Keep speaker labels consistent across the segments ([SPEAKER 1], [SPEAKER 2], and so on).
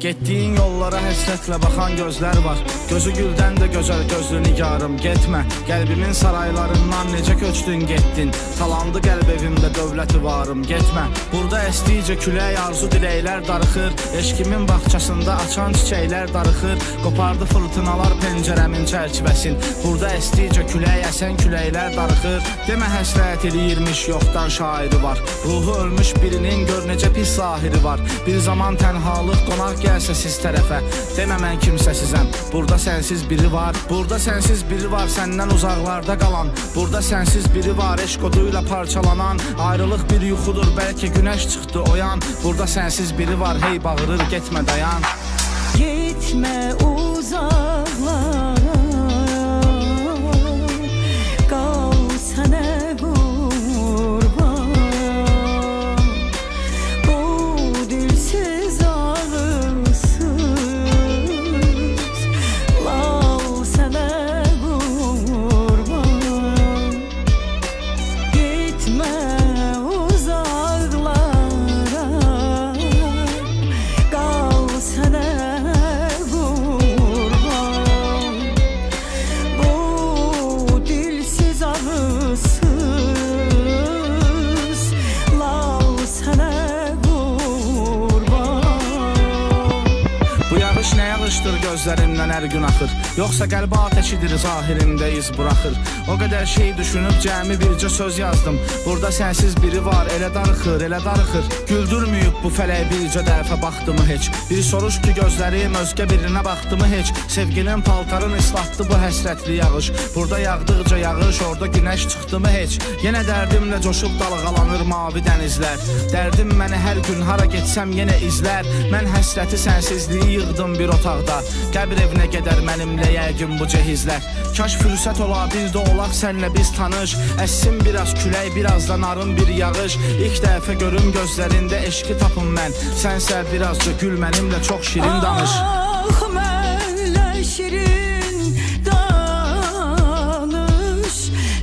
[SPEAKER 1] Getdiyin yollara həsrətlə baxan gözlər var. Gözü güldən də gözəl gözlü nigarım, getmə. Qəlbimin saraylarından necə köçdün getdin. Talandı qəlb evimdə dövləti varım, getmə. Burada əsdikcə külək arzu diləklər darıxır. Eşkimin bağçasında açan çiçəklər darıxır. Qopardı fırtınalar pəncərəmin çərçivəsin. Burada əsdikcə külək əsən küləklər darıxır. Demə həsrət eləyirmiş yoxdan şairi var. Ruhu ölmüş birinin gör necə pis zahiri var. Bir zaman tənhalıq qonaq gəlsə siz tərəfə, demə mən kimsəsizəm, burada sənsiz biri var. Burada sənsiz biri var, səndən uzaqlarda qalan. Burada sənsiz biri var, eşq oduyla parçalanan. Ayrılıq bir yuxudur, bəlkə günəş çıxdı oyan. Burada sənsiz biri var, hey bağırır, getmə dayan.
[SPEAKER 2] Gitme uzaklara, kal sana kurban. Bu dilsiz ağızsız lal sana kurban. Gitme uzaklara, kal sana
[SPEAKER 1] gözlərimdən hər gün axır. Yoxsa qəlbi ateşidir, zahirimdə iz buraxır. O qədər şey düşünüb cəmi bircə söz yazdım. Burada sənsiz biri var, elə darıxır, elə darıxır. Güldürməyib bu fələk bircə dəfə baxdımı heç. Bir soruş ki gözlərim özgə birinə baxdımı heç. Sevginin paltarını ıslatdı bu həsrətli yağış. Burada yağdıqca yağış, orada günəş çıxdımı heç. Yenə dərdimlə coşub dalğalanır mavi dənizlər. Dərdim məni hər gün hara getsəm yenə izlər. Mən həsrəti sənsizliyi yığdım bir otaqda. Qəbir evinə gedər mənimlə yəqin bu cehizlər. Kaş fürsət ola bir də olaq sənlə biz tanış. Əssin biraz külək, biraz da narın bir yağış. İlk dəfə görüm gözlərində eşqi tapım mən. Sənsə birazca gül mənimlə çox şirin danış.
[SPEAKER 2] Ah mənlə şirin danış,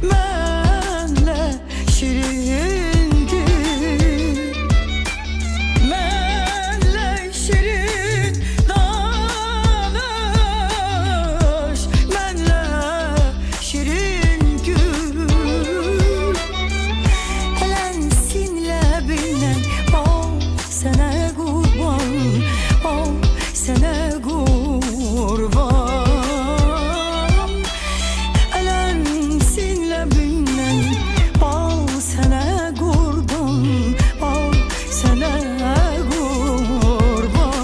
[SPEAKER 2] mənlə şirin gül, mənlə şirin danış, mənlə şirin gül. Elənsinlə bilən ol sənə qurban, ol sənə qurban. Elənsinlə bilən ol sənə qurban, ol sənə qurban.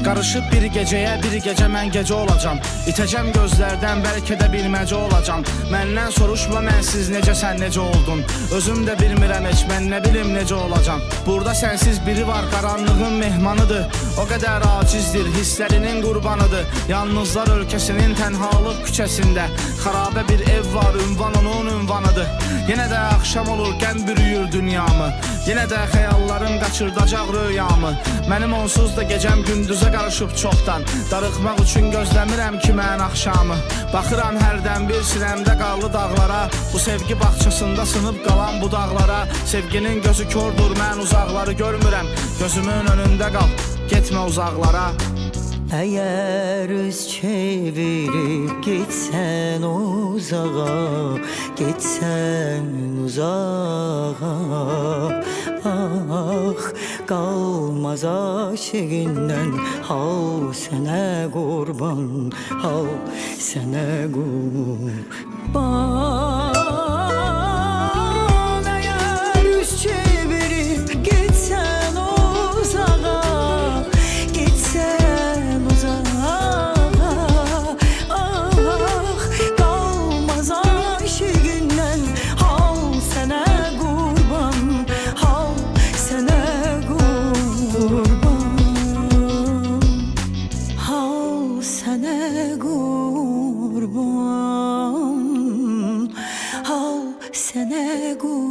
[SPEAKER 1] Qarışıb bir gecəyə, bir gecə mən gecə olacam. İtəcəm gözlərdən, bəlkə də bilməcə olacam. Məndən soruşma mənsiz necə, sən necə oldun. Özüm də bilmirəm heç, mən nə bilim necə olacam. Burada sənsiz biri var, qaranlığın mehmanıdır. O qədər acizdir, hisslərinin qurbanıdır. Yalnızlar ölkəsinin tənhalıq küçəsində xarabə bir ev var, ünvan onun ünvanıdır. Yenə də axşam olur, qəm bürüyür dünyamı. Yenə də xəyallarım qaçırdacaq rüyamı. Mənim onsuz da gecəm gündüzə qarışıb çoxdan. Darıxmaq üçün gözləmirəm ki mən axşamı. Baxıram hərdən bir sinəmdə qallı dağlara. Bu sevgi bağçasında sınıb qalan bu dağlara. Sevginin gözü kördür, mən uzaqları görmürəm. Gözümün önündə qal, getmə uzaqlara.
[SPEAKER 2] Eğer üz çevirip gitsen uzağa, gitsen uzağa, ah kalmaz aşığından. Hav sene kurban, hav sene kurban. Eğer üz çevirip gitsen uzağa, gitsen uzağa, ah kalmaz aşığından. Hav sene kurban, hav sene kurban, hav sene kurban, hav sene kurban.